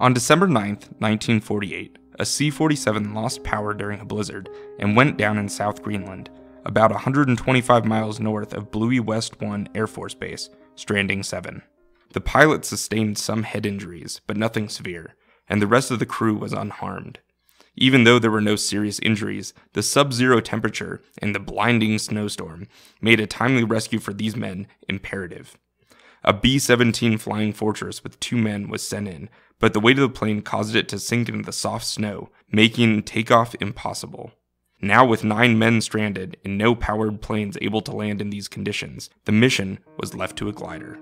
On December 9th, 1948, a C-47 lost power during a blizzard and went down in South Greenland, about 125 miles north of Bluey West 1 Air Force Base, stranding 7. The pilot sustained some head injuries, but nothing severe, and the rest of the crew was unharmed. Even though there were no serious injuries, the sub-zero temperature and the blinding snowstorm made a timely rescue for these men imperative. A B-17 Flying Fortress with 2 men was sent in, but the weight of the plane caused it to sink into the soft snow, making takeoff impossible. Now with 9 men stranded and no powered planes able to land in these conditions, the mission was left to a glider.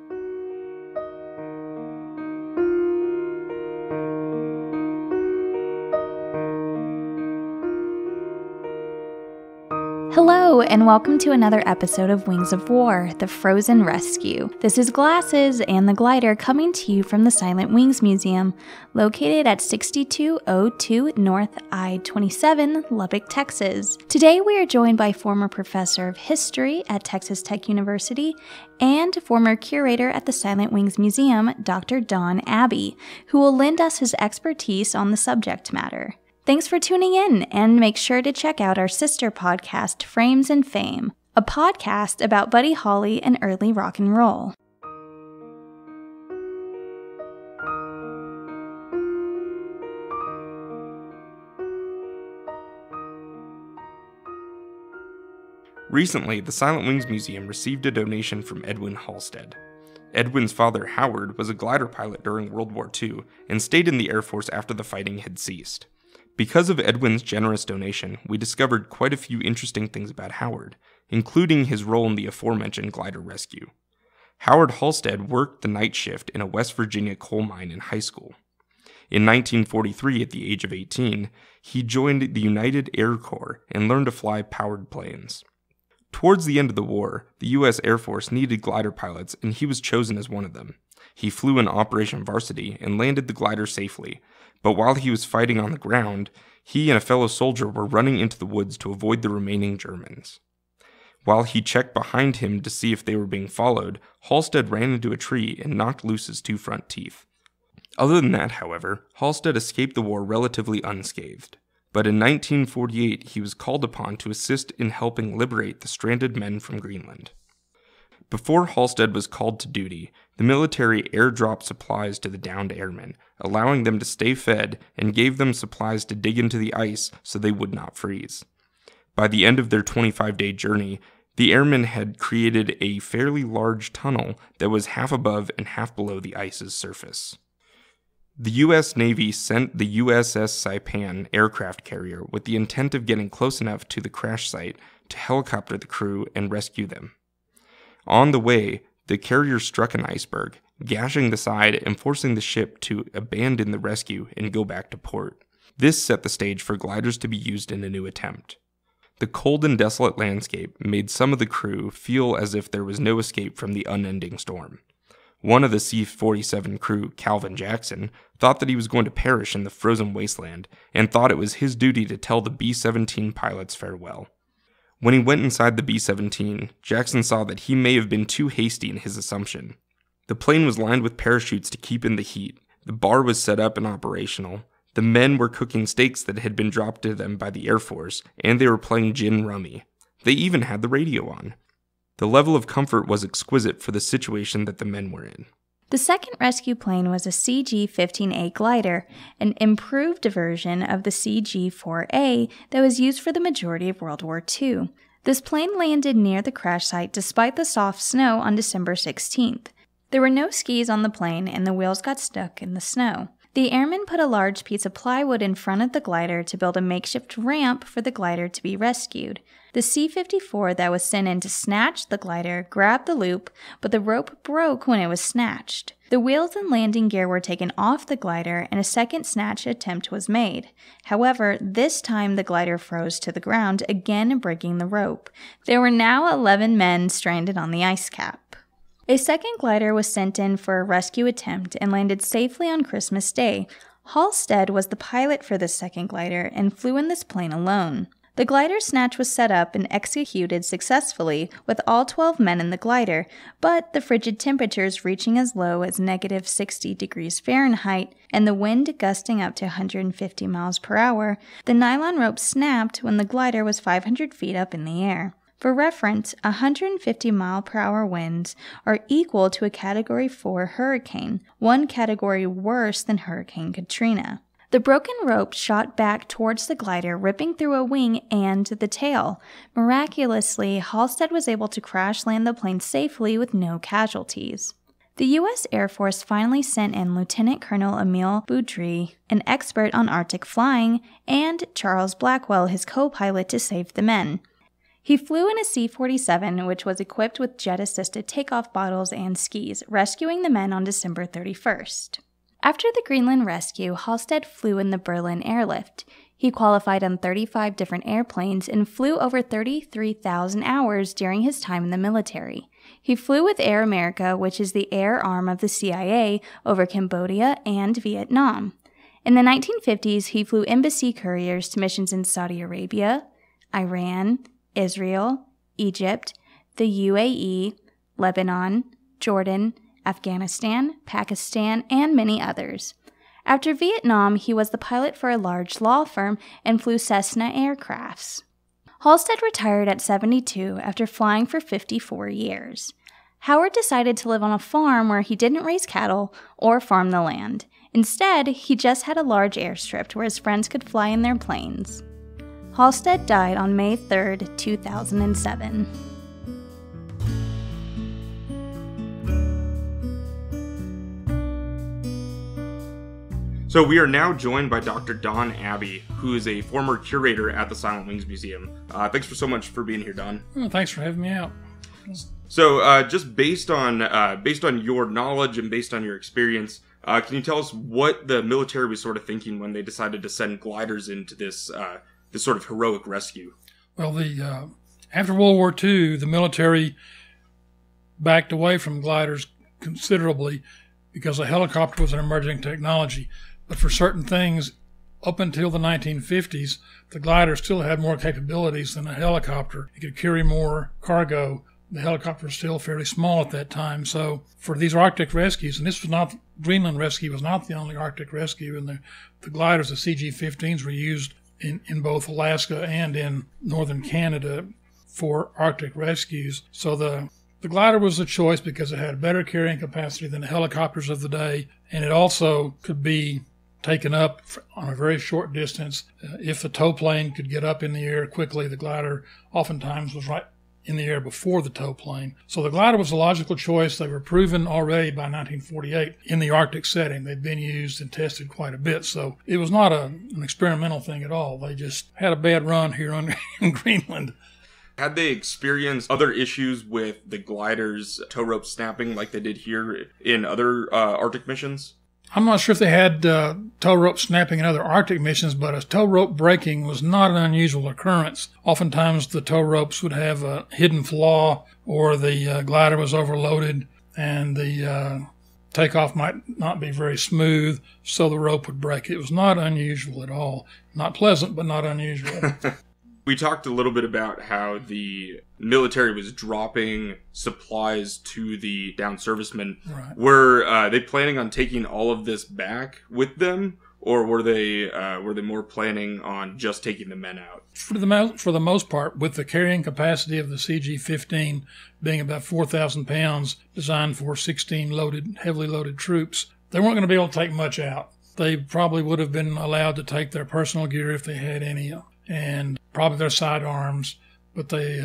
Hello, and welcome to another episode of Wings of War, The Frozen Rescue. This is Glasses and the glider coming to you from the Silent Wings Museum, located at 6202 North I-27, Lubbock, Texas. Today we are joined by former professor of history at Texas Tech University and former curator at the Silent Wings Museum, Dr. Don Abbey, who will lend us his expertise on the subject matter. Thanks for tuning in, and make sure to check out our sister podcast, Frames and Fame, a podcast about Buddy Holly and early rock and roll. Recently, the Silent Wings Museum received a donation from Edwin Halstead. Edwin's father, Howard, was a glider pilot during World War II and stayed in the Air Force after the fighting had ceased. Because of Edwin's generous donation, we discovered quite a few interesting things about Howard, including his role in the aforementioned glider rescue. Howard Halstead worked the night shift in a West Virginia coal mine in high school. In 1943, at the age of 18, he joined the United Air Corps and learned to fly powered planes. Towards the end of the war, the U.S. Air Force needed glider pilots, and he was chosen as one of them. He flew in Operation Varsity and landed the glider safely, but while he was fighting on the ground, he and a fellow soldier were running into the woods to avoid the remaining Germans. While he checked behind him to see if they were being followed, Halstead ran into a tree and knocked loose his 2 front teeth. Other than that, however, Halstead escaped the war relatively unscathed. But in 1948, he was called upon to assist in helping liberate the stranded men from Greenland. Before Halstead was called to duty, the military airdropped supplies to the downed airmen, allowing them to stay fed, and gave them supplies to dig into the ice so they would not freeze. By the end of their 25-day journey, the airmen had created a fairly large tunnel that was half above and half below the ice's surface. The U.S. Navy sent the USS Saipan aircraft carrier with the intent of getting close enough to the crash site to helicopter the crew and rescue them. On the way, the carrier struck an iceberg, gashing the side and forcing the ship to abandon the rescue and go back to port. This set the stage for gliders to be used in a new attempt. The cold and desolate landscape made some of the crew feel as if there was no escape from the unending storm. One of the C-47 crew, Calvin Jackson, thought that he was going to perish in the frozen wasteland and thought it was his duty to tell the B-17 pilots farewell. When he went inside the B-17, Jackson saw that he may have been too hasty in his assumption. The plane was lined with parachutes to keep in the heat, the bar was set up and operational, the men were cooking steaks that had been dropped to them by the Air Force, and they were playing gin rummy. They even had the radio on. The level of comfort was exquisite for the situation that the men were in. The second rescue plane was a CG-15A glider, an improved version of the CG-4A that was used for the majority of World War II. This plane landed near the crash site despite the soft snow on December 16th. There were no skis on the plane and the wheels got stuck in the snow. The airmen put a large piece of plywood in front of the glider to build a makeshift ramp for the glider to be rescued. The C-54 that was sent in to snatch the glider grabbed the loop, but the rope broke when it was snatched. The wheels and landing gear were taken off the glider and a second snatch attempt was made. However, this time the glider froze to the ground, again breaking the rope. There were now 11 men stranded on the ice cap. A second glider was sent in for a rescue attempt and landed safely on Christmas Day. Halstead was the pilot for this second glider and flew in this plane alone. The glider snatch was set up and executed successfully with all 12 men in the glider, but the frigid temperatures reaching as low as negative 60 degrees Fahrenheit and the wind gusting up to 150 miles per hour, the nylon rope snapped when the glider was 500 feet up in the air. For reference, 150 mile per hour winds are equal to a Category 4 hurricane, one category worse than Hurricane Katrina. The broken rope shot back towards the glider, ripping through a wing and the tail. Miraculously, Halstead was able to crash land the plane safely with no casualties. The U.S. Air Force finally sent in Lieutenant Colonel Emil Boudry, an expert on Arctic flying, and Charles Blackwell, his co-pilot, to save the men. He flew in a C-47, which was equipped with jet-assisted takeoff bottles and skis, rescuing the men on December 31st. After the Greenland rescue, Halstead flew in the Berlin airlift. He qualified on 35 different airplanes and flew over 33,000 hours during his time in the military. He flew with Air America, which is the air arm of the CIA, over Cambodia and Vietnam. In the 1950s, he flew embassy couriers to missions in Saudi Arabia, Iran, Israel, Egypt, the UAE, Lebanon, Jordan, Afghanistan, Pakistan, and many others. After Vietnam, he was the pilot for a large law firm and flew Cessna aircrafts. Halstead retired at 72 after flying for 54 years. Howard decided to live on a farm where he didn't raise cattle or farm the land. Instead, he just had a large airstrip where his friends could fly in their planes. Halstead died on May 3, 2007. So we are now joined by Dr. Don Abbey, who is a former curator at the Silent Wings Museum. Thanks so much for being here, Don. Well, thanks for having me out. So just based on your knowledge and based on your experience, can you tell us what the military was sort of thinking when they decided to send gliders into this sort of heroic rescue? Well, after World War II, the military backed away from gliders considerably because a helicopter was an emerging technology. But for certain things, up until the 1950s, the glider still had more capabilities than a helicopter. It could carry more cargo. The helicopter was still fairly small at that time. So for these Arctic rescues, and Greenland rescue was not the only Arctic rescue, and the gliders, the CG-15s, were used in both Alaska and in northern Canada for Arctic rescues. So the glider was the choice because it had better carrying capacity than the helicopters of the day, and it also could be taken up on a very short distance. If the tow plane could get up in the air quickly, the glider oftentimes was right in the air before the tow plane. So the glider was a logical choice. They were proven already by 1948 in the Arctic setting. They'd been used and tested quite a bit. So it was not an experimental thing at all. They just had a bad run here in Greenland. Had they experienced other issues with the gliders' tow rope snapping like they did here in other Arctic missions? I'm not sure if they had tow rope snapping in other Arctic missions, but a tow rope breaking was not an unusual occurrence. Oftentimes the tow ropes would have a hidden flaw, or the glider was overloaded, and the takeoff might not be very smooth, so the rope would break. It was not unusual at all. Not pleasant, but not unusual. We talked a little bit about how the military was dropping supplies to the downed servicemen. Right. Were they planning on taking all of this back with them, or were they more planning on just taking the men out? For the most part, with the carrying capacity of the CG-15 being about 4,000 pounds, designed for 16 heavily loaded troops, they weren't going to be able to take much out. They probably would have been allowed to take their personal gear if they had any, and probably their sidearms, but they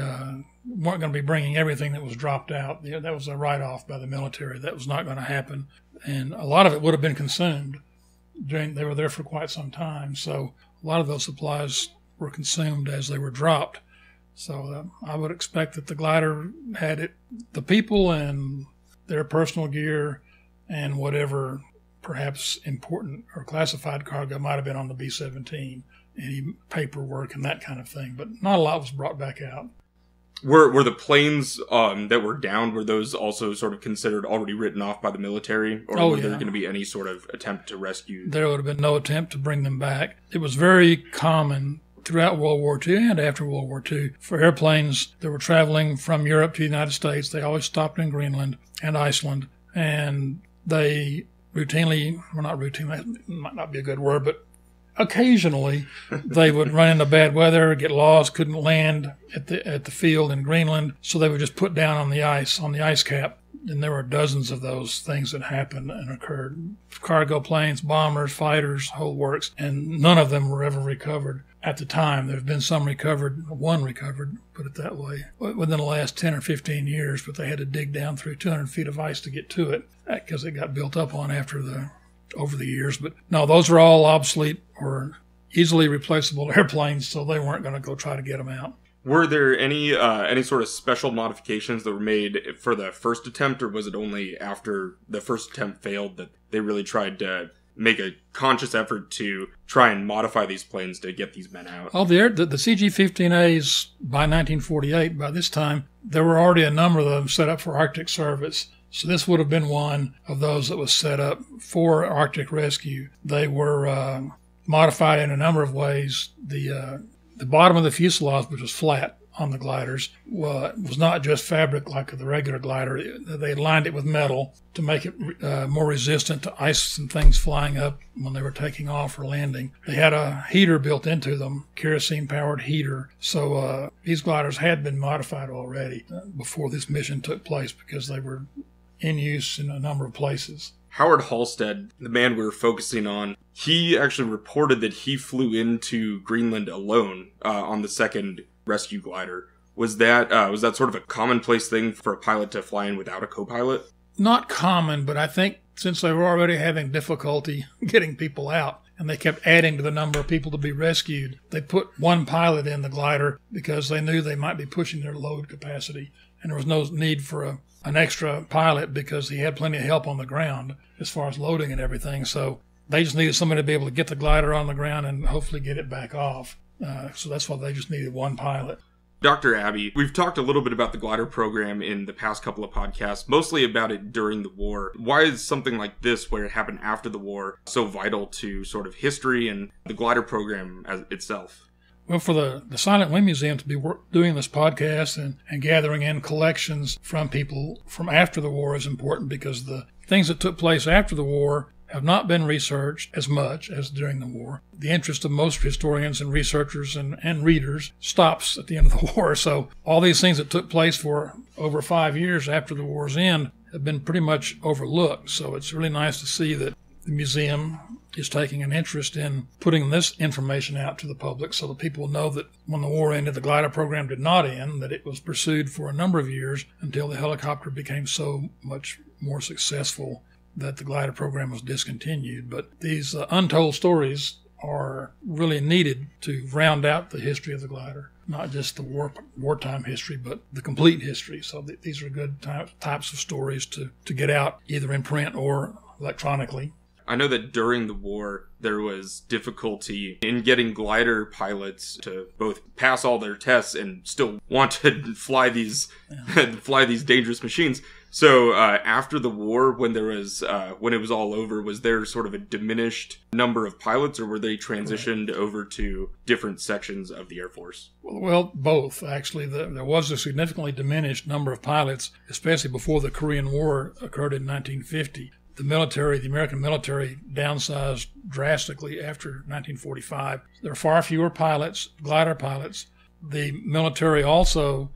weren't going to be bringing everything that was dropped out. That was a write-off by the military. That was not going to happen. And a lot of it would have been consumed. They were there for quite some time, so a lot of those supplies were consumed as they were dropped. So I would expect that the glider had the people and their personal gear and whatever perhaps important or classified cargo might have been on the B-17. Any paperwork and that kind of thing, but not a lot was brought back out. Were the planes that were downed, were those also sort of considered already written off by the military, or were there going to be any sort of attempt to rescue? There would have been no attempt to bring them back. It was very common throughout World War II and after World War II. For airplanes that were traveling from Europe to the United States, they always stopped in Greenland and Iceland, and they routinely, well, not routinely, that might not be a good word, but occasionally they would run into bad weather, get lost, couldn't land at the field in Greenland, so they would just put down on the ice cap. And there were dozens of those things that happened and occurred. Cargo planes, bombers, fighters, whole works, and none of them were ever recovered at the time. There have been some recovered, one recovered, put it that way, within the last 10 or 15 years, but they had to dig down through 200 feet of ice to get to it because it got built up on over the years. But no, those are all obsolete or easily replaceable airplanes, so they weren't going to go try to get them out. Were there any sort of special modifications that were made for the first attempt, or was it only after the first attempt failed that they really tried to make a conscious effort to try and modify these planes to get these men out? Oh, the CG-15As, by 1948, by this time, there were already a number of them set up for Arctic service. So this would have been one of those that was set up for Arctic rescue. They were modified in a number of ways. The bottom of the fuselage, which was flat on the gliders, was not just fabric like the regular glider. They lined it with metal to make it more resistant to ice and things flying up when they were taking off or landing. They had a heater built into them, kerosene-powered heater. So these gliders had been modified already before this mission took place because they were in use in a number of places. Howard Halstead, the man we were focusing on, he actually reported that he flew into Greenland alone on the second rescue glider. Was that sort of a commonplace thing for a pilot to fly in without a co-pilot? Not common, but I think since they were already having difficulty getting people out, and they kept adding to the number of people to be rescued, they put one pilot in the glider because they knew they might be pushing their load capacity. And there was no need for an extra pilot because he had plenty of help on the ground as far as loading and everything. So they just needed somebody to be able to get the glider on the ground and hopefully get it back off. So that's why they just needed one pilot. Dr. Abbey, we've talked a little bit about the glider program in the past couple of podcasts, mostly about it during the war. Why is something like this, where it happened after the war, so vital to sort of history and the glider program as itself? Well, for the Silent Wing Museum to be doing this podcast and gathering in collections from people from after the war is important because the things that took place after the war have not been researched as much as during the war. The interest of most historians and researchers and readers stops at the end of the war. So all these things that took place for over 5 years after the war's end have been pretty much overlooked. So it's really nice to see that the museum is taking an interest in putting this information out to the public so that people know that when the war ended, the glider program did not end, that it was pursued for a number of years until the helicopter became so much more successful that the glider program was discontinued. But these untold stories are really needed to round out the history of the glider, not just the wartime history, but the complete history. So these are good types of stories to get out either in print or electronically. I know that during the war, there was difficulty in getting glider pilots to both pass all their tests and still want to fly these dangerous machines. So after the war, when it was all over, was there sort of a diminished number of pilots, or were they transitioned over to different sections of the Air Force? Well, both, actually. There was a significantly diminished number of pilots, especially before the Korean War occurred in 1950. The American military downsized drastically after 1945. There are far fewer pilots, glider pilots. The military also,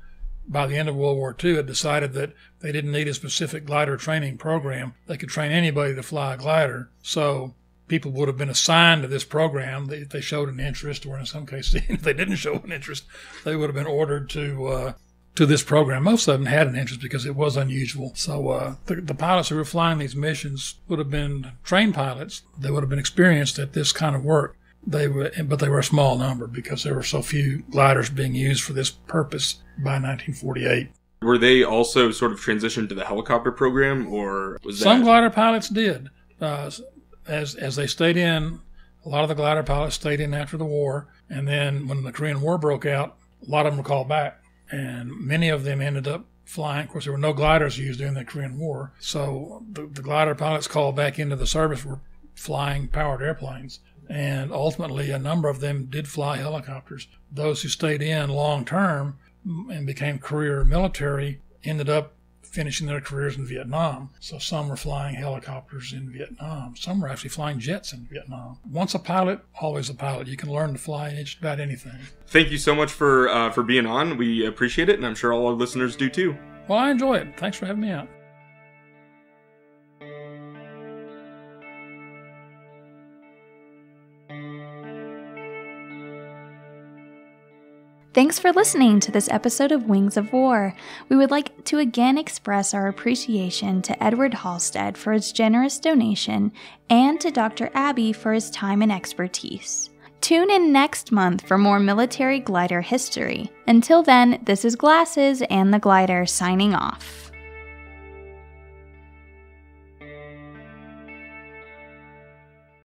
by the end of World War II, had decided that they didn't need a specific glider training program. They could train anybody to fly a glider. So people would have been assigned to this program if they showed an interest, or in some cases, if they didn't show an interest, they would have been ordered to this program. Most of them had an interest because it was unusual. So the pilots who were flying these missions would have been trained pilots. They would have been experienced at this kind of work. But they were a small number because there were so few gliders being used for this purpose by 1948. Were they also sort of transitioned to the helicopter program, or was that... Some glider pilots did. As they stayed in, a lot of the glider pilots stayed in after the war. And then when the Korean War broke out, a lot of them were called back. And many of them ended up flying. Of course, there were no gliders used during the Korean War. So the glider pilots called back into the service were flying powered airplanes. and ultimately a number of them did fly helicopters. Those who stayed in long term and became career military ended up finishing their careers in Vietnam. So some were flying helicopters in Vietnam. Some were actually flying jets in Vietnam. Once a pilot, always a pilot. You can learn to fly just about anything. Thank you so much for being on. We appreciate it, and I'm sure all our listeners do too. Well, I enjoy it. Thanks for having me out. Thanks for listening to this episode of Wings of War. We would like to again express our appreciation to Edwin Halstead for his generous donation and to Dr. Abbey for his time and expertise. Tune in next month for more military glider history. Until then, this is Glasses and the Glider signing off.